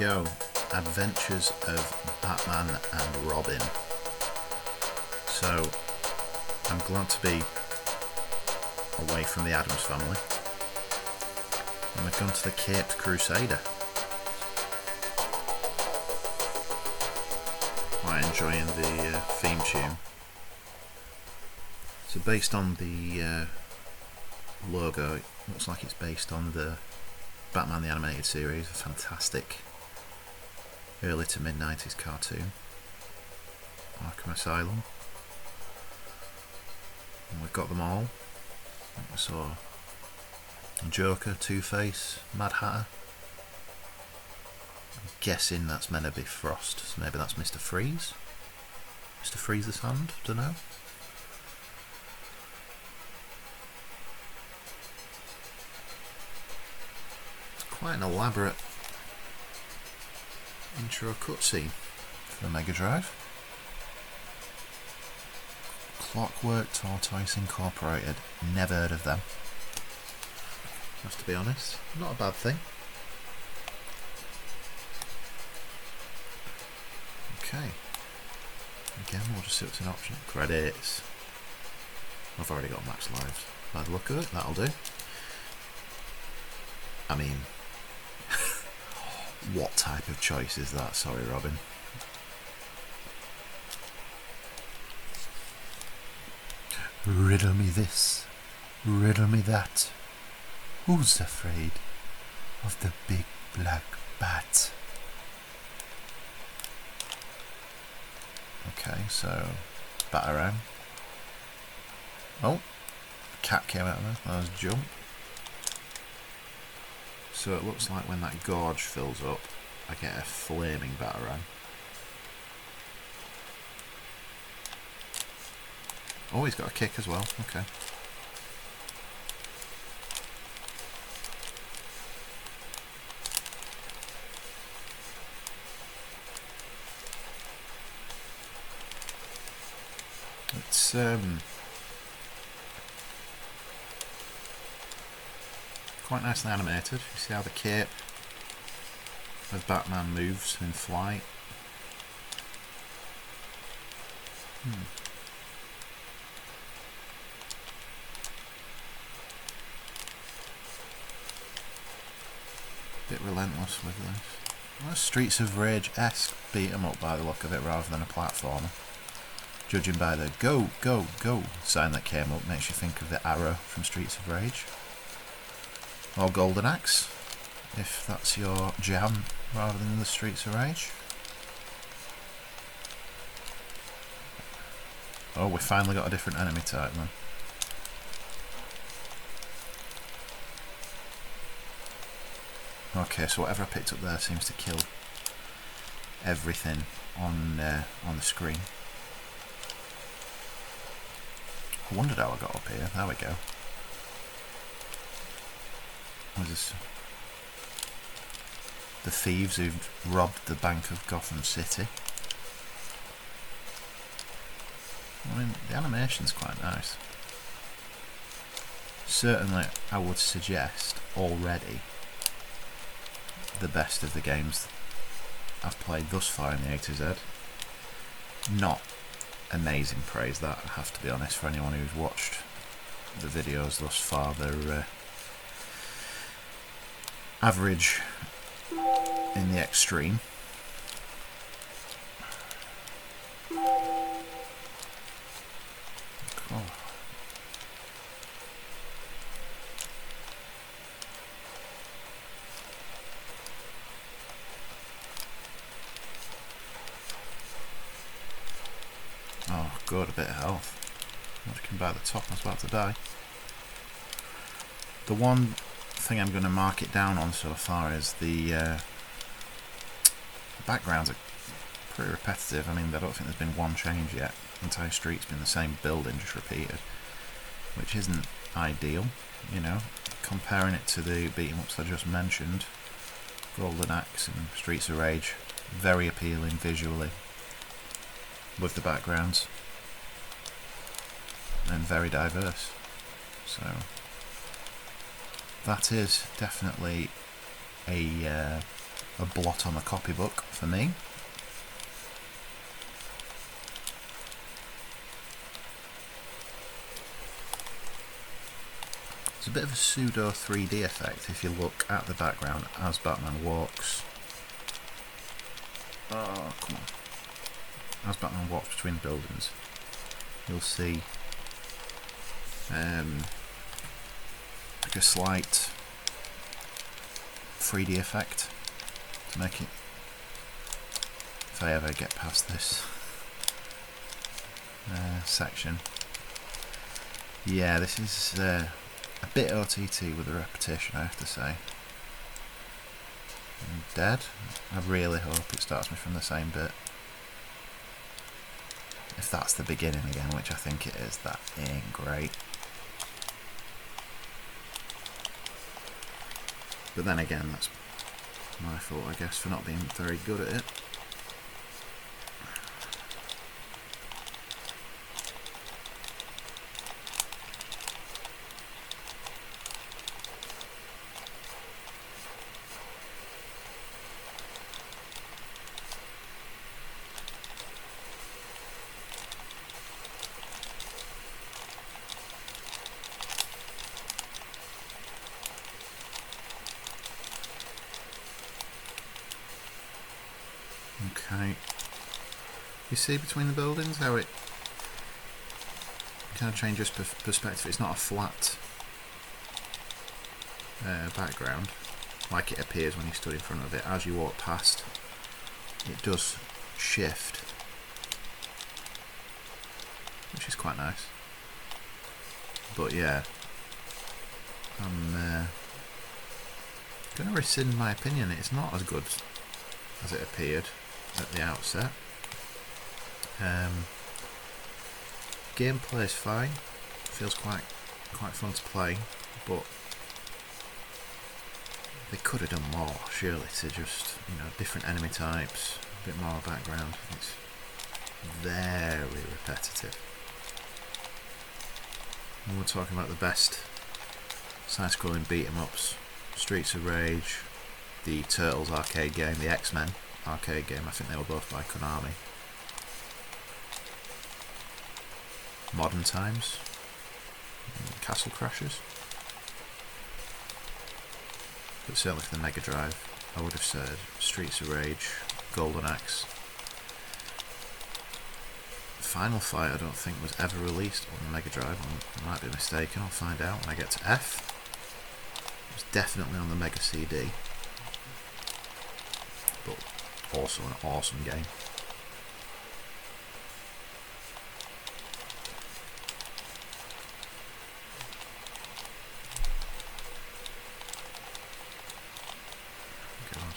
go. Adventures of Batman and Robin. So, I'm glad to be away from the Addams family. And we've gone to the Caped Crusader. Quite enjoying the theme tune. So based on the logo, it looks like it's based on the Batman the Animated Series, a fantastic early to mid 90s cartoon. Arkham Asylum. And we've got them all. We saw Joker, Two-Face, Mad Hatter. I'm guessing that's meant to be Frost, so maybe that's Mr. Freeze? Mr. Freeze the Sand? Don't know. It's quite an elaborate intro cutscene for the Mega Drive. Clockwork Tortoise Incorporated. Never heard of them. Have to be honest. Not a bad thing. Okay. Again, we'll just see what's an option. Credits. I've already got max lives. By the look of it, that'll do. I mean, what type of choice is that? Sorry, Robin. Riddle me this, riddle me that. Who's afraid of the big black bat? Okay, so Batarang. Oh, cat came out of there. That was jump. So it looks like when that gorge fills up, I get a flaming Batarang. Oh, he's got a kick as well. Okay. It's quite nicely animated. You see how the cape of Batman moves in flight. Bit relentless with this. Well, Streets of Rage-esque beat 'em up by the look of it, rather than a platformer. Judging by the go, go, go sign that came up, makes you think of the arrow from Streets of Rage. Or Golden Axe, if that's your jam, rather than the Streets of Rage. Oh, we finally got a different enemy type then. Okay, so whatever I picked up there seems to kill everything on the screen. I wondered how I got up here. There we go. What is this? The thieves who've robbed the Bank of Gotham City. I mean, the animation's quite nice. Certainly, I would suggest already the best of the games I've played thus far in the A to Z. Not amazing praise, that, I have to be honest, for anyone who's watched the videos thus far. They're average in the extreme. Cool. Oh, good, a bit of health. I'm looking by the top, I was about to die. The one thing I'm going to mark it down on so far is the backgrounds are pretty repetitive. I mean, I don't think there's been one change yet. The entire street's been the same building, just repeated, which isn't ideal, you know. Comparing it to the beat-em-ups I just mentioned, Golden Axe and Streets of Rage, very appealing visually with the backgrounds, and very diverse. So that is definitely a a blot on the copybook for me. It's a bit of a pseudo 3D effect if you look at the background as Batman walks. Oh, come on. As Batman walks between buildings, you'll see like a slight 3D effect to make it, if I ever get past this section. Yeah, this is a bit OTT with the repetition, I have to say. I'm dead. I really hope it starts me from the same bit. If that's the beginning again, which I think it is, that ain't great. But then again, that's my fault, I guess, for not being very good at it. Okay, you see between the buildings how it kind of changes perspective. It's not a flat background like it appears when you stood in front of it. As you walk past, it does shift, which is quite nice. But yeah, I'm going to rescind my opinion. It's not as good as it appeared at the outset. Gameplay is fine, feels quite fun to play, but they could have done more, surely, to just, different enemy types, a bit more background. It's very repetitive. And we're talking about the best side-scrolling beat-em-ups: Streets of Rage, the Turtles arcade game, the X-Men arcade game, I think they were both by Konami. Modern times, Castle Crashers. But certainly for the Mega Drive, I would have said Streets of Rage, Golden Axe. Final Fight I don't think was ever released on the Mega Drive. I might be mistaken, I'll find out when I get to F. It was definitely on the Mega CD. But also an awesome game. God.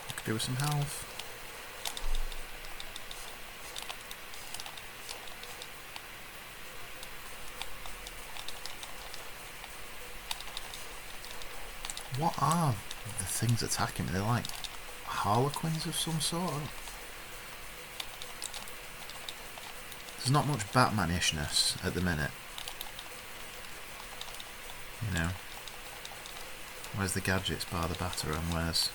I could do with some health. What are the things attacking me? They're like harlequins of some sort. There's not much Batman-ishness at the minute. Where's the gadgets bar the Batarang? Where's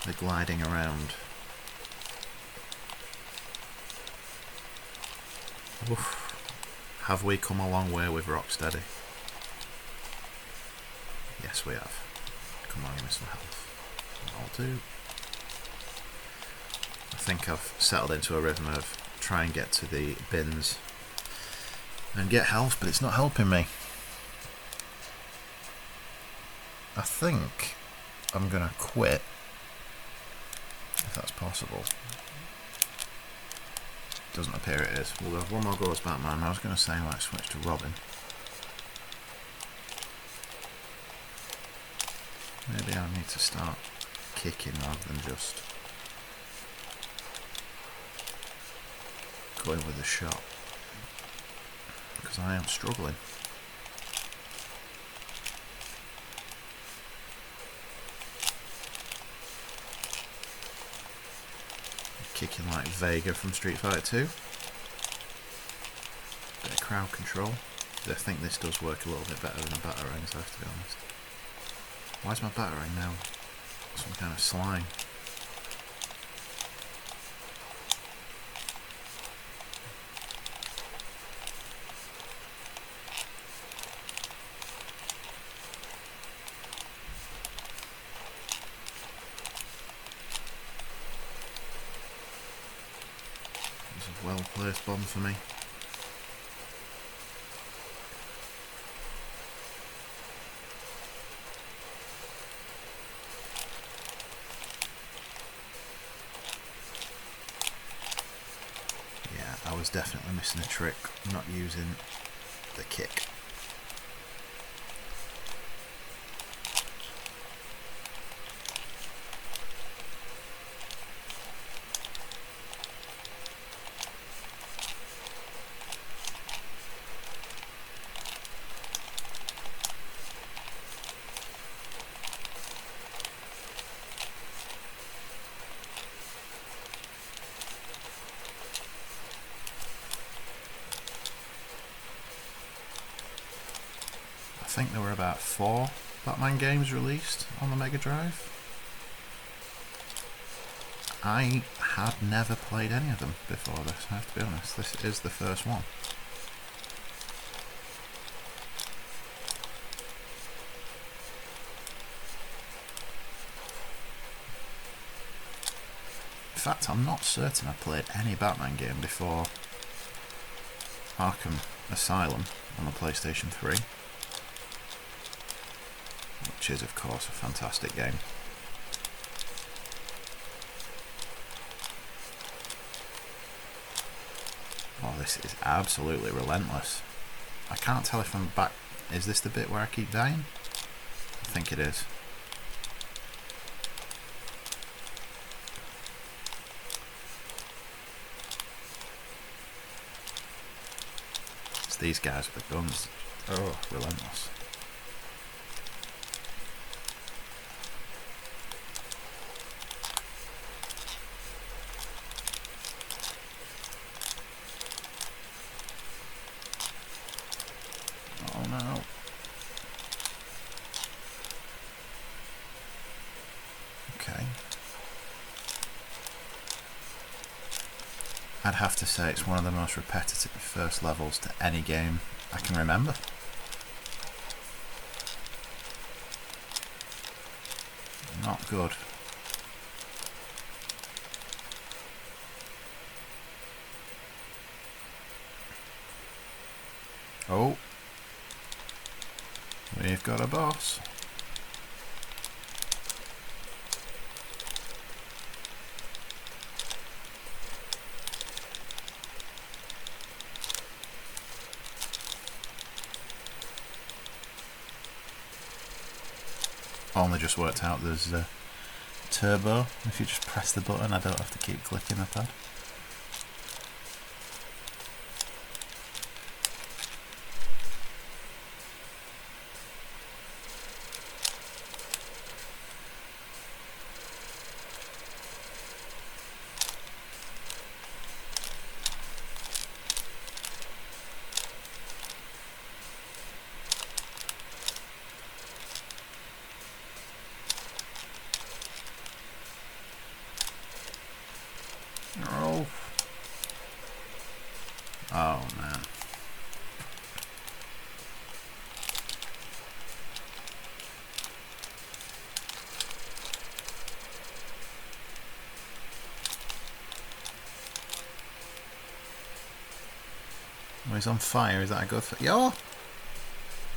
the gliding around? Oof. Have we come a long way with Rocksteady? Yes, we have. Come on, give me some health. I'll do. I think I've settled into a rhythm of try and get to the bins and get health, but it's not helping me. I think I'm going to quit, if that's possible. Doesn't appear it is. We'll have one more go as Batman. I was going to say I might switch to Robin. Maybe I need to start kicking rather than just going with a shot, because I am struggling. kicking like Vega from Street Fighter 2. Bit of crowd control. I think this does work a little bit better than a Batarang, so I have to be honest. Why is my Batarang now some kind of slime? It's a well placed bomb for me. I was definitely missing a trick, not using the kick. I think there were about 4 Batman games released on the Mega Drive. I had never played any of them before this, I have to be honest. This is the first one. In fact, I'm not certain I played any Batman game before Arkham Asylum on the PlayStation 3. Which is, of course, a fantastic game. Oh, this is absolutely relentless. I can't tell if I'm back. Is this the bit where I keep dying? I think it is. It's these guys with the guns. Oh, relentless. Oh no. Okay. I'd have to say it's one of the most repetitive first levels to any game I can remember. Not good. Oh. We've got a boss. Only just worked out there's a turbo. If you just press the button, I don't have to keep clicking the pad. Oh. Oh man. Oh, he's on fire. Is that a good thing? Yo!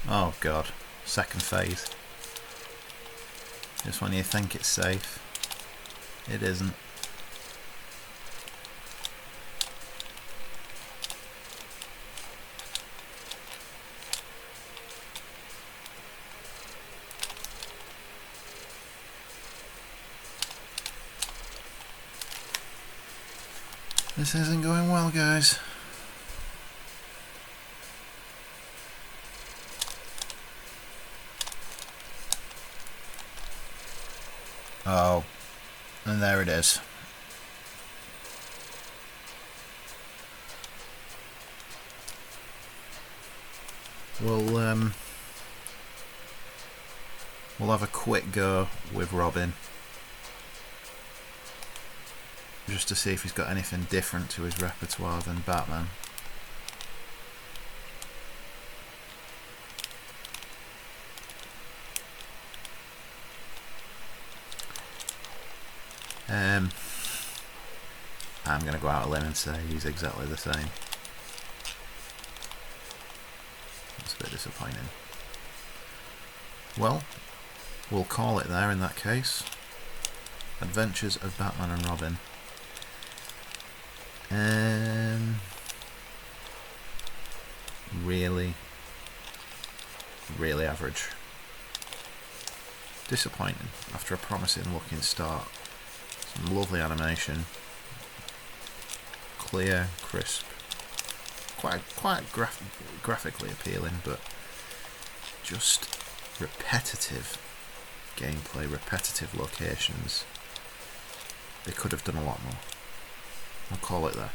Oh god. Second phase. Just when you think it's safe, it isn't. This isn't going well, guys. Oh, and there it is. we'll have a quick go with Robin, just to see if he's got anything different to his repertoire than Batman. I'm going to go out on a limb and say he's exactly the same. That's a bit disappointing. Well, we'll call it there in that case. Adventures of Batman and Robin. Really average. Disappointing after a promising looking start. Some lovely animation. Clear, crisp. Quite graphically appealing, but just repetitive gameplay, repetitive locations. They could have done a lot more. I'll call it there.